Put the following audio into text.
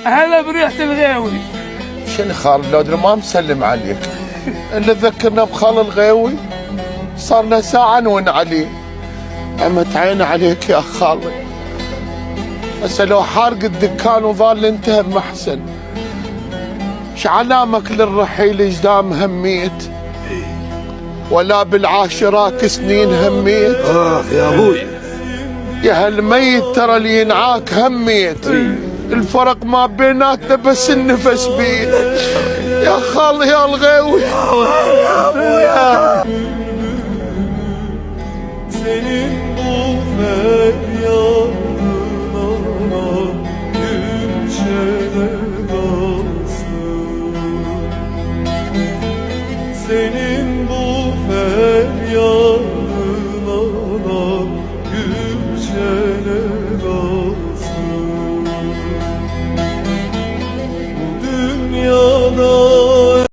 هلا بريحة الغاوي. شنو خال لودر ما مسلم عليك اللي ذكرنا بخال الغاوي صارنا ساعة نون عليه. عمت عين عليك يا خالي، هسه لو حارق الدكان وظل انتهى محسن. شعلامك للرحيل اجدام هميت ولا بالعاشرات سنين هميت. يا ابوي يا هالميت ترى اللي ينعاك هميت. الفرق ما بيناتنا بس النفس بيد يا خالي يا الغاوي. Senin bu feryadına gülşene